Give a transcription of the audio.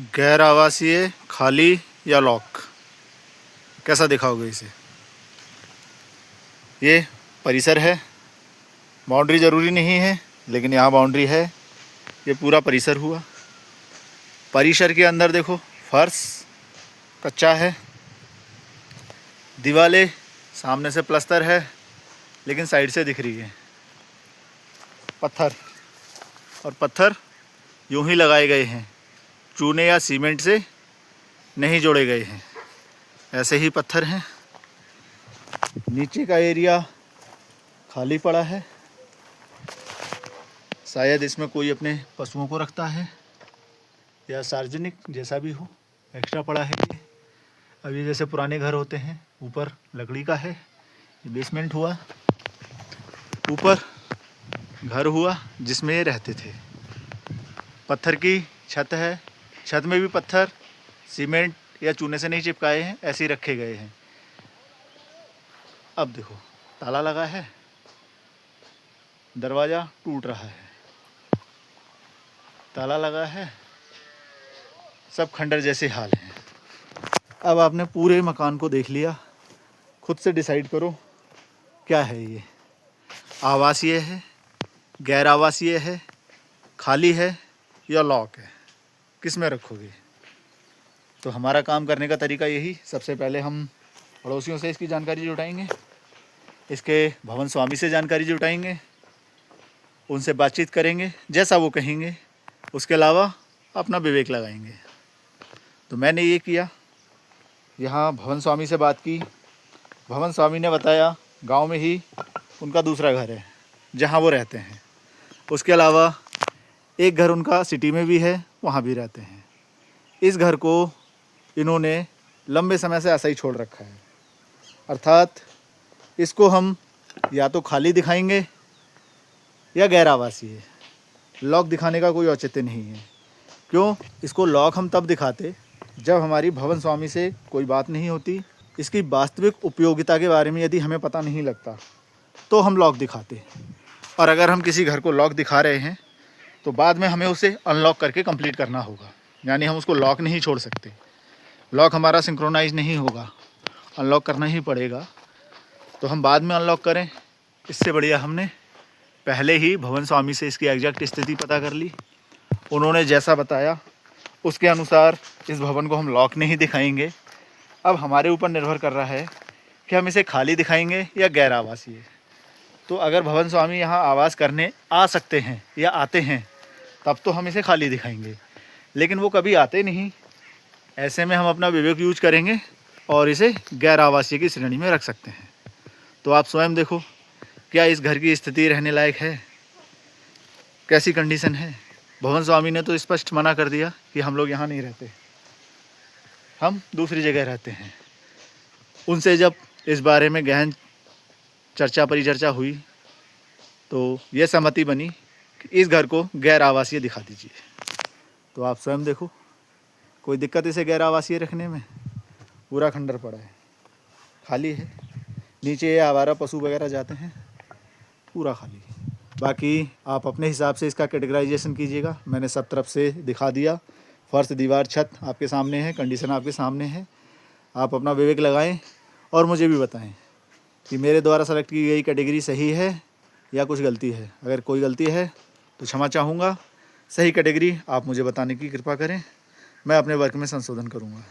गैर आवासीय, खाली या लॉक, कैसा दिखाओगे इसे? ये परिसर है, बाउंड्री ज़रूरी नहीं है लेकिन यहाँ बाउंड्री है। ये पूरा परिसर हुआ। परिसर के अंदर देखो, फर्श कच्चा है, दीवारें सामने से प्लस्तर है लेकिन साइड से दिख रही है। पत्थर, और पत्थर यूं ही लगाए गए हैं, चूने या सीमेंट से नहीं जोड़े गए हैं, ऐसे ही पत्थर हैं। नीचे का एरिया खाली पड़ा है, शायद इसमें कोई अपने पशुओं को रखता है या सार्वजनिक, जैसा भी हो, एक्स्ट्रा पड़ा है ये। अब ये जैसे पुराने घर होते हैं, ऊपर लकड़ी का है, ये बेसमेंट हुआ, ऊपर घर हुआ जिसमें ये रहते थे। पत्थर की छत है, छत में भी पत्थर सीमेंट या चूने से नहीं चिपकाए हैं, ऐसे ही रखे गए हैं। अब देखो, ताला लगा है, दरवाज़ा टूट रहा है, ताला लगा है, सब खंडर जैसे हाल हैं। अब आपने पूरे मकान को देख लिया, खुद से डिसाइड करो क्या है ये, आवासीय है, गैर आवासीय है, खाली है या लॉक है, किस में रखोगे? तो हमारा काम करने का तरीका यही, सबसे पहले हम पड़ोसियों से इसकी जानकारी जुटाएंगे, इसके भवन स्वामी से जानकारी जुटाएंगे, उनसे बातचीत करेंगे, जैसा वो कहेंगे, उसके अलावा अपना विवेक लगाएंगे। तो मैंने ये किया, यहाँ भवन स्वामी से बात की, भवन स्वामी ने बताया गांव में ही उनका दूसरा घर है जहाँ वो रहते हैं, उसके अलावा एक घर उनका सिटी में भी है, वहाँ भी रहते हैं। इस घर को इन्होंने लंबे समय से ऐसा ही छोड़ रखा है, अर्थात इसको हम या तो खाली दिखाएंगे या गैर आवासीय। लॉक दिखाने का कोई औचित्य नहीं है। क्यों? इसको लॉक हम तब दिखाते जब हमारी भवन स्वामी से कोई बात नहीं होती, इसकी वास्तविक उपयोगिता के बारे में यदि हमें पता नहीं लगता तो हम लॉक दिखाते। और अगर हम किसी घर को लॉक दिखा रहे हैं तो बाद में हमें उसे अनलॉक करके कंप्लीट करना होगा, यानी हम उसको लॉक नहीं छोड़ सकते। लॉक हमारा सिंक्रोनाइज नहीं होगा, अनलॉक करना ही पड़ेगा। तो हम बाद में अनलॉक करें, इससे बढ़िया हमने पहले ही भवन स्वामी से इसकी एग्जैक्ट स्थिति पता कर ली। उन्होंने जैसा बताया उसके अनुसार इस भवन को हम लॉक नहीं दिखाएंगे। अब हमारे ऊपर निर्भर कर रहा है कि हम इसे खाली दिखाएंगे या गैर आवासीय। तो अगर भवन स्वामी यहाँ आवास करने आ सकते हैं या आते हैं तब तो हम इसे खाली दिखाएंगे, लेकिन वो कभी आते नहीं। ऐसे में हम अपना विवेक यूज करेंगे और इसे गैर आवासीय की श्रेणी में रख सकते हैं। तो आप स्वयं देखो, क्या इस घर की स्थिति रहने लायक है, कैसी कंडीशन है। भवन स्वामी ने तो स्पष्ट मना कर दिया कि हम लोग यहाँ नहीं रहते, हम दूसरी जगह रहते हैं। उनसे जब इस बारे में गहन चर्चा परिचर्चा हुई तो ये सहमति बनी कि इस घर को गैर आवासीय दिखा दीजिए। तो आप स्वयं देखो, कोई दिक्कत इसे गैर आवासीय रखने में? पूरा खंडर पड़ा है, खाली है, नीचे ये आवारा पशु वगैरह जाते हैं, पूरा खाली। बाकी आप अपने हिसाब से इसका कैटेगराइजेशन कीजिएगा, मैंने सब तरफ से दिखा दिया। फर्श, दीवार, छत आपके सामने है, कंडीशन आपके सामने है। आप अपना विवेक लगाएं और मुझे भी बताएं कि मेरे द्वारा सेलेक्ट की गई कैटेगरी सही है या कुछ गलती है। अगर कोई गलती है तो क्षमा चाहूँगा, सही कैटेगरी आप मुझे बताने की कृपा करें, मैं अपने वर्क में संशोधन करूँगा।